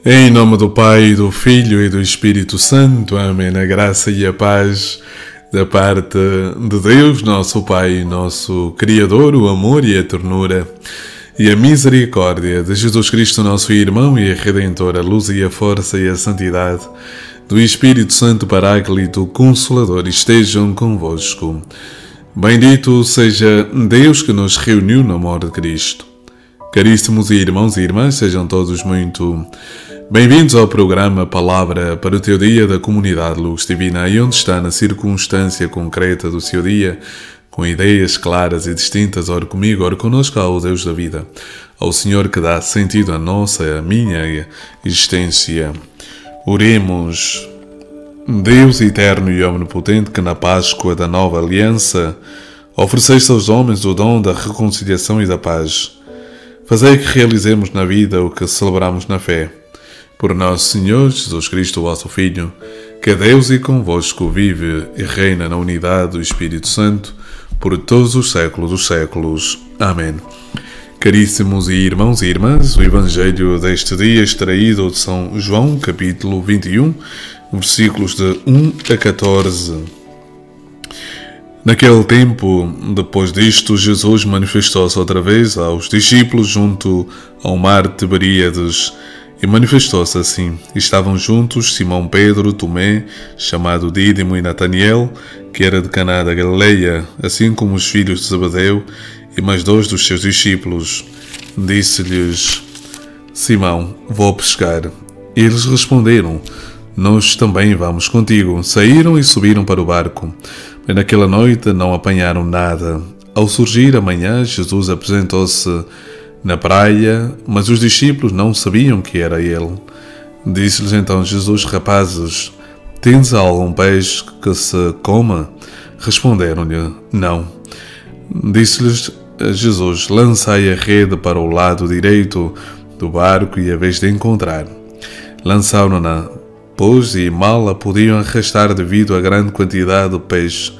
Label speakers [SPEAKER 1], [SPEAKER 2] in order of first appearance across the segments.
[SPEAKER 1] Em nome do Pai, do Filho e do Espírito Santo. Amém. A graça e a paz da parte de Deus, nosso Pai, nosso Criador, o amor e a ternura e a misericórdia de Jesus Cristo, nosso irmão e Redentor, a luz e a força e a santidade do Espírito Santo Paráclito Consolador estejam convosco. Bendito seja Deus que nos reuniu no amor de Cristo. Caríssimos irmãos e irmãs, sejam todos muito bem-vindos ao programa Palavra para o Teu Dia da Comunidade Luz Divina, aí onde está na circunstância concreta do seu dia, com ideias claras e distintas, ora comigo, ora connosco, ao Deus da vida, ao Senhor que dá sentido à nossa, à minha existência. Oremos. Deus eterno e omnipotente, que na Páscoa da nova aliança ofereceste aos homens o dom da reconciliação e da paz, fazei que realizemos na vida o que celebramos na fé. Por nosso Senhor Jesus Cristo, vosso Filho, que é Deus e convosco vive e reina na unidade do Espírito Santo, por todos os séculos dos séculos. Amém. Caríssimos irmãos e irmãs, o Evangelho deste dia extraído de São João, capítulo 21, versículos de 1 a 14. Naquele tempo, depois disto, Jesus manifestou-se outra vez aos discípulos junto ao mar de Tiberíades, e manifestou-se assim. Estavam juntos Simão Pedro, Tomé, chamado Dídimo, e Nataniel, que era de Caná da Galileia, assim como os filhos de Zebedeu, e mais dois dos seus discípulos. Disse-lhes Simão: vou pescar. E eles responderam: nós também vamos contigo. Saíram e subiram para o barco. Mas naquela noite não apanharam nada. Ao surgir a manhã, Jesus apresentou-se na praia, mas os discípulos não sabiam que era ele. Disse-lhes então Jesus: rapazes, tendes algum peixe que se coma? Responderam-lhe: não. Disse-lhes Jesus: lançai a rede para o lado direito do barco e a vez de encontrar. Lançaram-na, pois, e mal a podiam arrastar devido à grande quantidade de peixe.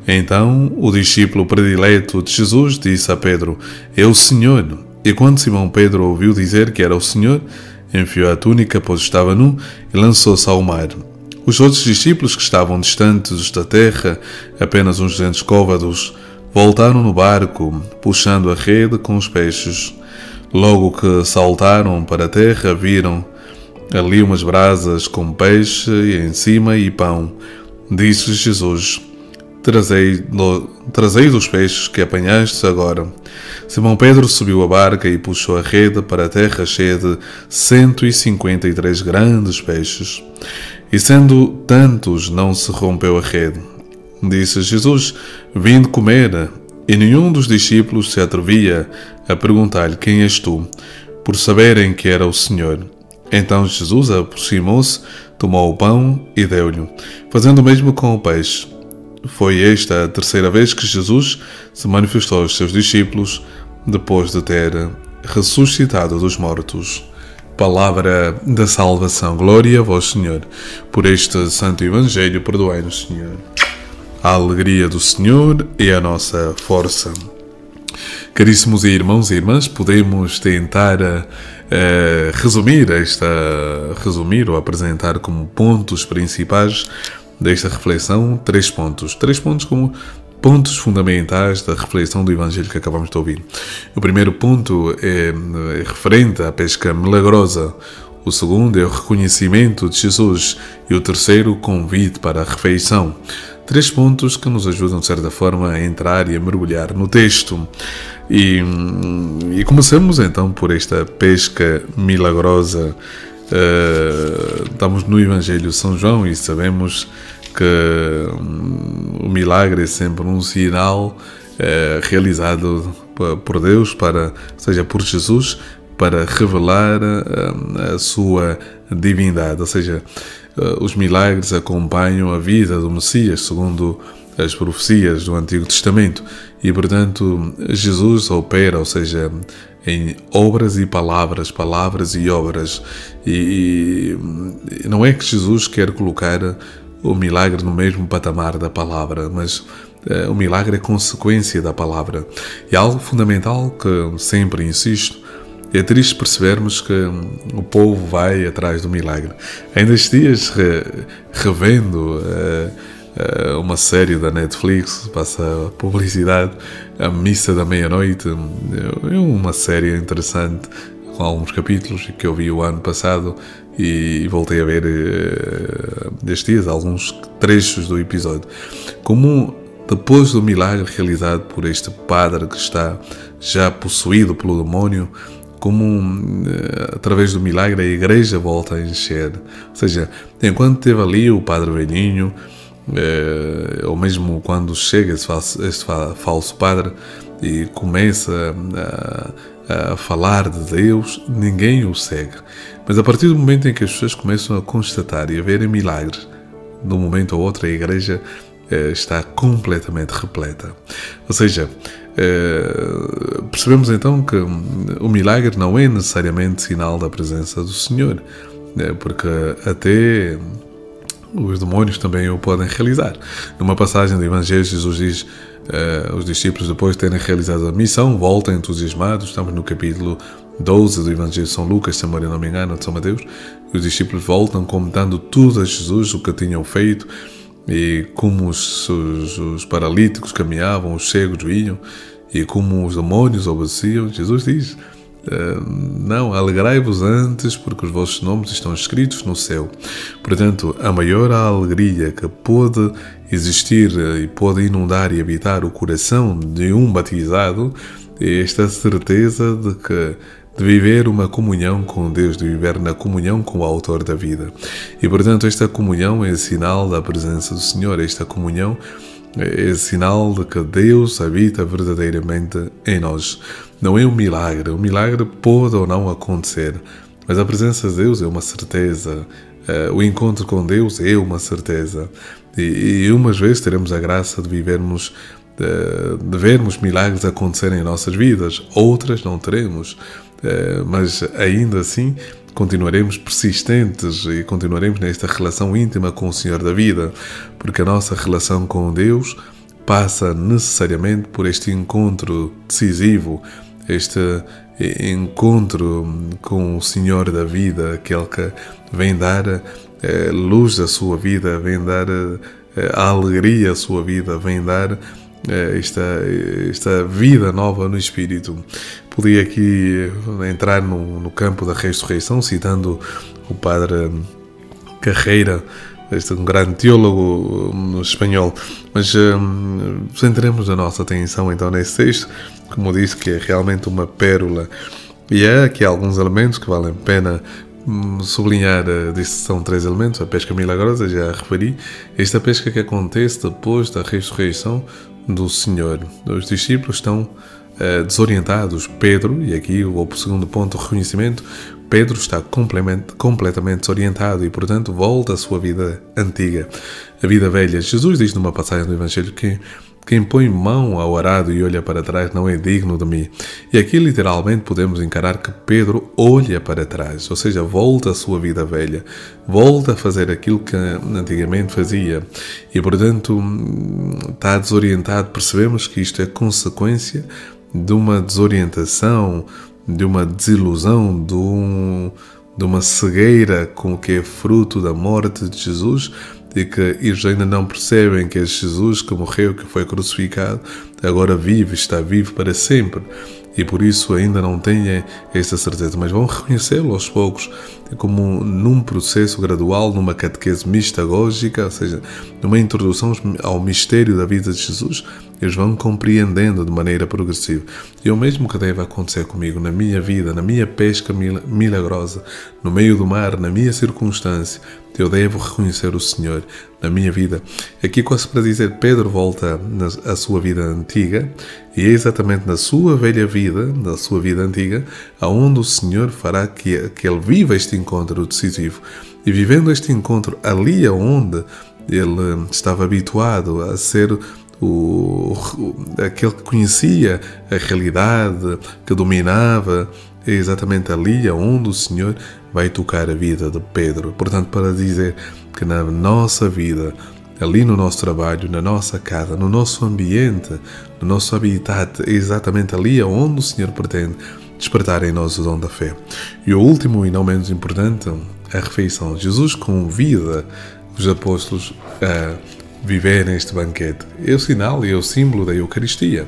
[SPEAKER 1] Então o discípulo predileto de Jesus disse a Pedro: é o Senhor. E quando Simão Pedro ouviu dizer que era o Senhor, enfiou a túnica, pois estava nu, e lançou-se ao mar. Os outros discípulos, que estavam distantes da terra, apenas uns 200 côvados, voltaram no barco, puxando a rede com os peixes. Logo que saltaram para a terra, viram ali umas brasas com peixe em cima e pão. Disse Jesus: Trazei dos peixes que apanhastes agora. Simão Pedro subiu a barca e puxou a rede para a terra cheia de 153 grandes peixes. E sendo tantos, não se rompeu a rede. Disse Jesus: vinde comer. E nenhum dos discípulos se atrevia a perguntar-lhe: quem és tu? Por saberem que era o Senhor. Então Jesus aproximou-se, tomou o pão e deu-lhe, fazendo o mesmo com o peixe. Foi esta a terceira vez que Jesus se manifestou aos seus discípulos, depois de ter ressuscitado dos mortos. Palavra da salvação. Glória a vós, Senhor. Por este santo Evangelho, perdoai-nos, Senhor. A alegria do Senhor é a nossa força. Caríssimos irmãos e irmãs, podemos tentar resumir ou apresentar como pontos principais desta reflexão 3 pontos. 3 pontos como pontos fundamentais da reflexão do Evangelho que acabamos de ouvir. O primeiro ponto é referente à pesca milagrosa. O segundo é o reconhecimento de Jesus. E o terceiro, o convite para a refeição. 3 pontos que nos ajudam, de certa forma, a entrar e a mergulhar no texto. E começamos então por esta pesca milagrosa. Estamos no Evangelho de São João e sabemos que o milagre é sempre um sinal realizado por Deus, seja por Jesus, para revelar a sua divindade. Ou seja, os milagres acompanham a vida do Messias, segundo as profecias do Antigo Testamento. E, portanto, Jesus opera, ou seja, em obras e palavras, palavras e obras. E não é que Jesus quer colocar o milagre no mesmo patamar da palavra, mas o milagre é consequência da palavra. E algo fundamental que sempre insisto E é triste percebermos que o povo vai atrás do milagre. Ainda estes dias, revendo uma série da Netflix, passa a publicidade, A Missa da Meia-Noite, é uma série interessante, com alguns capítulos que eu vi o ano passado e voltei a ver destes dias alguns trechos do episódio. Como depois do milagre realizado por este padre que está já possuído pelo demónio, como através do milagre a igreja volta a encher. Ou seja, enquanto teve ali o padre velhinho, ou mesmo quando chega este falso padre e começa a falar de Deus, ninguém o segue. Mas a partir do momento em que as pessoas começam a constatar e a verem milagres, de um momento ao outro a igreja está completamente repleta. Ou seja, percebemos então que o milagre não é necessariamente sinal da presença do Senhor, porque até os demónios também o podem realizar. Numa passagem do Evangelho, Jesus diz: os discípulos, depois de terem realizado a missão, voltam entusiasmados. Estamos no capítulo 12 do Evangelho de São Lucas, se não me engano, de São Mateus. E os discípulos voltam comentando tudo a Jesus, o que tinham feito, e como os paralíticos caminhavam, os cegos vinham, e como os demónios obedeciam. Jesus diz: não, alegrai-vos antes, porque os vossos nomes estão escritos no céu. Portanto, a maior alegria que pode existir e pode inundar e habitar o coração de um batizado é esta certeza de viver uma comunhão com Deus, de viver na comunhão com o autor da vida. E, portanto, esta comunhão é sinal da presença do Senhor. Esta comunhão é sinal de que Deus habita verdadeiramente em nós. Não é um milagre. O milagre pode ou não acontecer, mas a presença de Deus é uma certeza. O encontro com Deus é uma certeza. E umas vezes teremos a graça de vivermos, de vermos milagres acontecerem em nossas vidas, outras não teremos. Mas ainda assim continuaremos persistentes e continuaremos nesta relação íntima com o Senhor da vida, porque a nossa relação com Deus passa necessariamente por este encontro decisivo, este encontro com o Senhor da vida, aquele que vem dar luz à sua vida, vem dar a alegria à sua vida, vem dar esta vida nova no Espírito. Podia aqui entrar no campo da ressurreição, citando o padre Carreira, um grande teólogo espanhol, mas centremos a nossa atenção então nesse texto, como disse, que é realmente uma pérola. E há aqui alguns elementos que valem a pena sublinhar. São 3 elementos: a pesca milagrosa, já referi, esta pesca que acontece depois da ressurreição do Senhor. Os discípulos estão desorientados. Pedro, e aqui vou para o segundo ponto, o reconhecimento, Pedro está completamente desorientado e, portanto, volta à sua vida antiga, a vida velha. Jesus diz numa passagem do Evangelho que quem põe mão ao arado e olha para trás não é digno de mim. E aqui literalmente podemos encarar que Pedro olha para trás, ou seja, volta à sua vida velha, volta a fazer aquilo que antigamente fazia e, portanto, está desorientado. Percebemos que isto é consequência de uma desorientação, de uma desilusão, de uma cegueira com o que é fruto da morte de Jesus, e que eles ainda não percebem que é Jesus que morreu, que foi crucificado, agora vive, está vivo para sempre. E por isso ainda não têm essa certeza, mas vão reconhecê-lo aos poucos, como num processo gradual, numa catequese mistagógica, ou seja, numa introdução ao mistério da vida de Jesus. Eles vão compreendendo de maneira progressiva. E é o mesmo que deve acontecer comigo na minha vida, na minha pesca milagrosa, no meio do mar, na minha circunstância. Eu devo reconhecer o Senhor na minha vida. Aqui quase para dizer, Pedro volta à sua vida antiga, e é exatamente na sua velha vida, na sua vida antiga, aonde o Senhor fará que ele viva este encontro decisivo. E vivendo este encontro ali aonde ele estava habituado a ser aquele que conhecia a realidade, que dominava, é exatamente ali onde o Senhor vai tocar a vida de Pedro. Portanto, para dizer que na nossa vida, ali no nosso trabalho, na nossa casa, no nosso ambiente, no nosso habitat, é exatamente ali onde o Senhor pretende despertar em nós o dom da fé. E o último e não menos importante, a refeição. Jesus convida os apóstolos a viver neste banquete. É o sinal e é o símbolo da Eucaristia.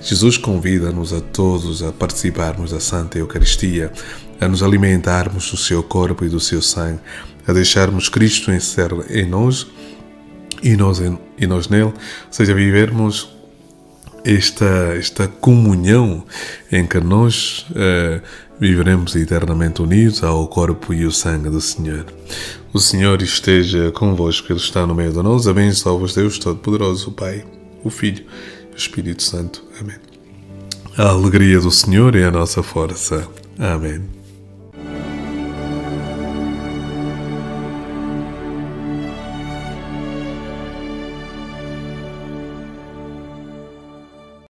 [SPEAKER 1] Jesus convida-nos a todos a participarmos da Santa Eucaristia, a nos alimentarmos do seu corpo e do seu sangue, a deixarmos Cristo encerrar em nós e nós nele, ou seja, vivermos esta comunhão em que nós viveremos eternamente unidos ao corpo e ao sangue do Senhor. O Senhor esteja convosco, Ele está no meio de nós. Abençoe-vos Deus Todo-Poderoso, o Pai, o Filho e o Espírito Santo. Amém. A alegria do Senhor é a nossa força. Amém.